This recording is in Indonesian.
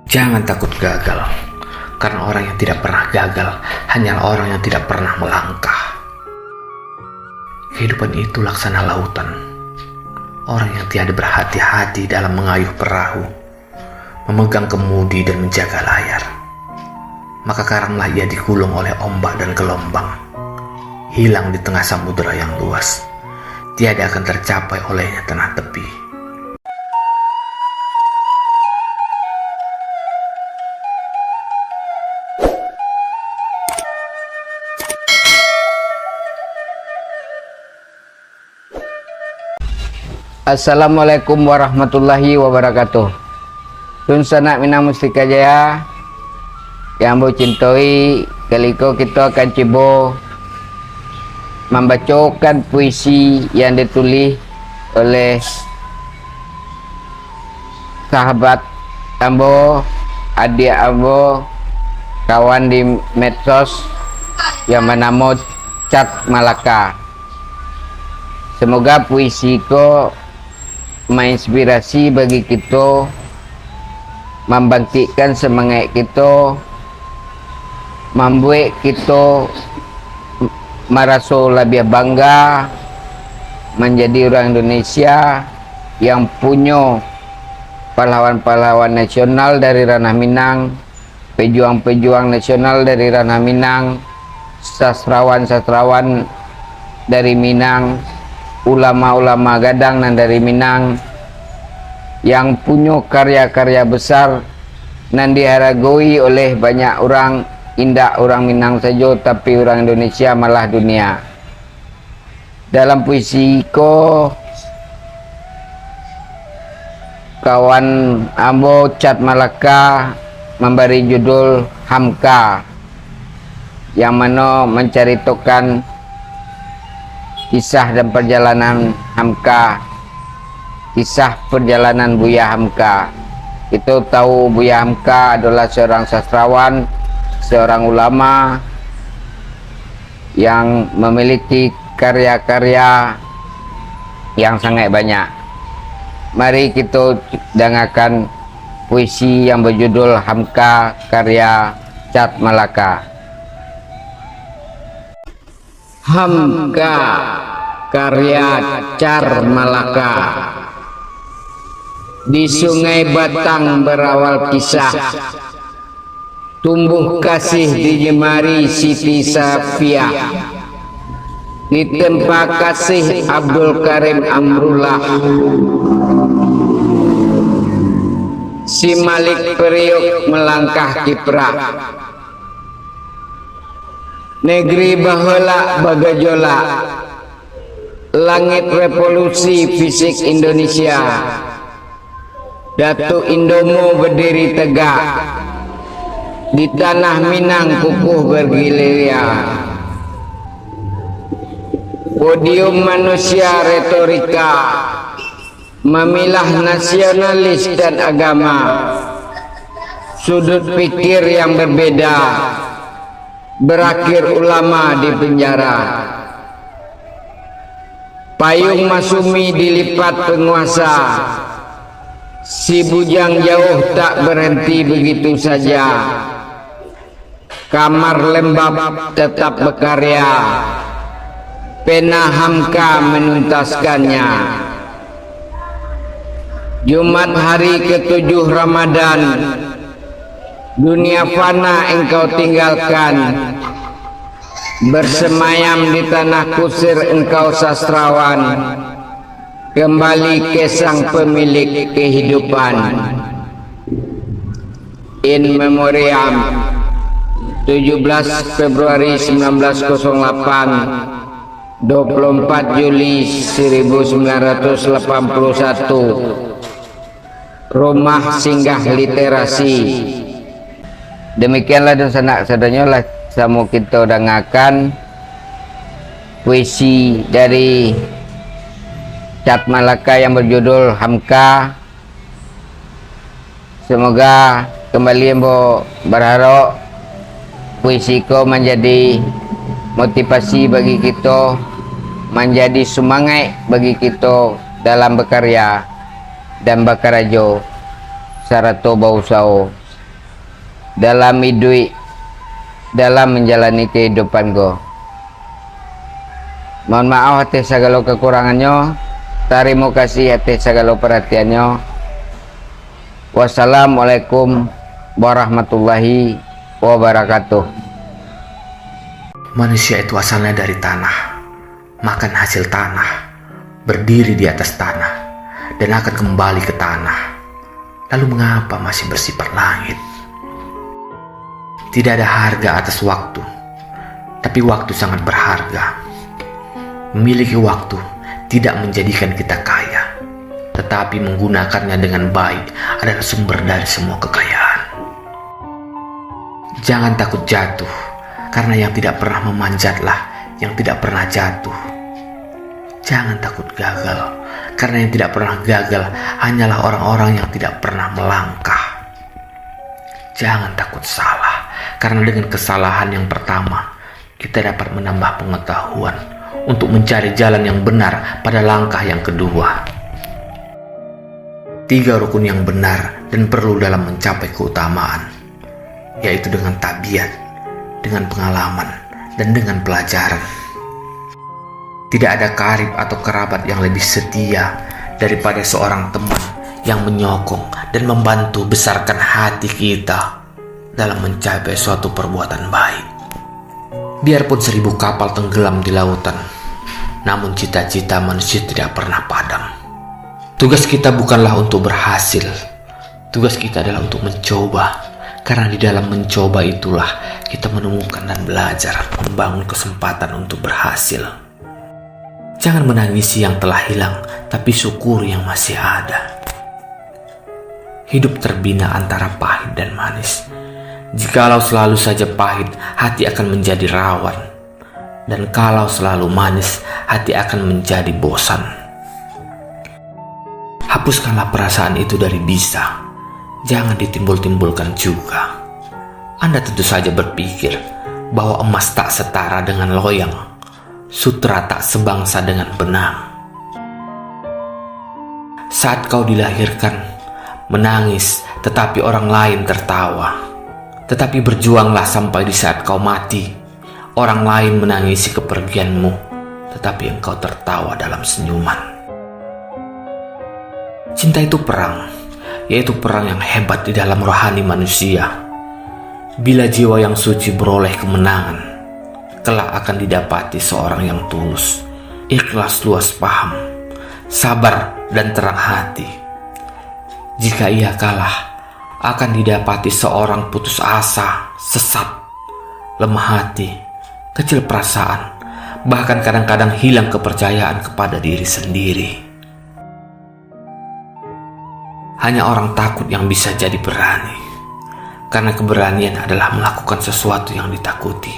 Jangan takut gagal, karena orang yang tidak pernah gagal hanyalah orang yang tidak pernah melangkah. Kehidupan itu laksana lautan. Orang yang tiada berhati-hati dalam mengayuh perahu, memegang kemudi dan menjaga layar, maka karamlah ia digulung oleh ombak dan gelombang, hilang di tengah samudera yang luas. Tiada akan tercapai olehnya tanah tepi. Assalamualaikum warahmatullahi wabarakatuh. Tun sanak Minang Mustika Jaya yang bu cintoi, kaliko kita akan coba membacakan puisi yang ditulis oleh sahabat ambo, adik ambo, kawan di medsos yang bernama Cat Malaka. Semoga puisi ko menginspirasi bagi kita, membangkitkan semangat kita, membuat kita merasa lebih bangga menjadi orang Indonesia yang punya pahlawan-pahlawan nasional dari ranah Minang, pejuang-pejuang nasional dari ranah Minang, sastrawan-sastrawan dari Minang, ulama-ulama gadang dan dari Minang yang punya karya-karya besar dan dihargai oleh banyak orang, indah orang Minang saja tapi orang Indonesia malah dunia. Dalam puisi ko kawan ambo Cat Malaka memberi judul Hamka, yang mana menceritakan kisah dan perjalanan Hamka, kisah perjalanan Buya Hamka. Kita tahu Buya Hamka adalah seorang sastrawan, seorang ulama yang memiliki karya-karya yang sangat banyak. Mari kita dengarkan puisi yang berjudul Hamka karya Cat Malaka. Hamka karya Cat Malaka. Di Sungai Batang berawal kisah, tumbuh kasih di jemari Siti Safiah, ditempa kasih Abdul Karim Amrullah, si Malik Periuk melangkah kiprah, negeri baheula bagajolak, langit revolusi fisik Indonesia, Datu Indomo berdiri tegak, di tanah Minang kukuh bergilirya, podium manusia retorika, memilah nasionalis dan agama, sudut pikir yang berbeda, berakhir ulama di penjara, payung Masumi dilipat penguasa, si bujang jauh tak berhenti begitu saja, kamar lembab tetap berkarya, pena Hamka menuntaskannya. Jumat hari ke-7 Ramadan, dunia fana engkau tinggalkan, bersemayam di tanah kusir engkau sastrawan, kembali ke sang pemilik kehidupan. In Memoriam 17 Februari 1908, 24 Juli 1981, Rumah Singgah Literasi. Demikianlah dan sanak saudaranya lah sama kita dengarkan puisi dari Cat Malaka yang berjudul Hamka. Semoga kembali berharap puisi ko menjadi motivasi bagi kita, menjadi semangat bagi kita dalam berkarya dan berkarajo sarata bausao. dalam hidup, dalam menjalani kehidupan go. Mohon maaf atas segala kekurangannya. Terima kasih atas segala perhatiannya. Wassalamualaikum warahmatullahi wabarakatuh. Manusia itu asalnya dari tanah, makan hasil tanah, berdiri di atas tanah, dan akan kembali ke tanah. Lalu mengapa masih bersifat langit? Tidak ada harga atas waktu, tapi waktu sangat berharga. Memiliki waktu tidak menjadikan kita kaya, tetapi menggunakannya dengan baik adalah sumber dari semua kekayaan. Jangan takut jatuh, karena yang tidak pernah memanjatlah yang tidak pernah jatuh. Jangan takut gagal, karena yang tidak pernah gagal hanyalah orang-orang yang tidak pernah melangkah. Jangan takut salah, karena dengan kesalahan yang pertama, kita dapat menambah pengetahuan untuk mencari jalan yang benar pada langkah yang kedua. 3 rukun yang benar dan perlu dalam mencapai keutamaan, yaitu dengan tabiat, dengan pengalaman, dan dengan pelajaran. Tidak ada karib atau kerabat yang lebih setia daripada seorang teman yang menyokong dan membantu besarkan hati kita dalam mencapai suatu perbuatan baik. Biarpun 1000 kapal tenggelam di lautan, namun cita-cita manusia tidak pernah padam. Tugas kita bukanlah untuk berhasil, tugas kita adalah untuk mencoba, karena di dalam mencoba itulah kita menemukan dan belajar membangun kesempatan untuk berhasil. Jangan menangisi yang telah hilang, tapi syukuri yang masih ada. Hidup terbina antara pahit dan manis. Jikalau selalu saja pahit, hati akan menjadi rawan. Dan kalau selalu manis, hati akan menjadi bosan. Hapuskanlah perasaan itu dari bisa. Jangan ditimbul-timbulkan juga. Anda tentu saja berpikir bahwa emas tak setara dengan loyang, sutra tak sebangsa dengan benang. Saat kau dilahirkan, menangis, tetapi orang lain tertawa. Tetapi berjuanglah sampai di saat kau mati. Orang lain menangisi kepergianmu, tetapi engkau tertawa dalam senyuman. Cinta itu perang, yaitu perang yang hebat di dalam rohani manusia. Bila jiwa yang suci beroleh kemenangan, kelak akan didapati seorang yang tulus, ikhlas, luas paham, sabar, dan terang hati. Jika ia kalah, akan didapati seorang putus asa, sesat, lemah hati, kecil perasaan, bahkan kadang-kadang hilang kepercayaan kepada diri sendiri. Hanya orang takut yang bisa jadi berani, karena keberanian adalah melakukan sesuatu yang ditakuti.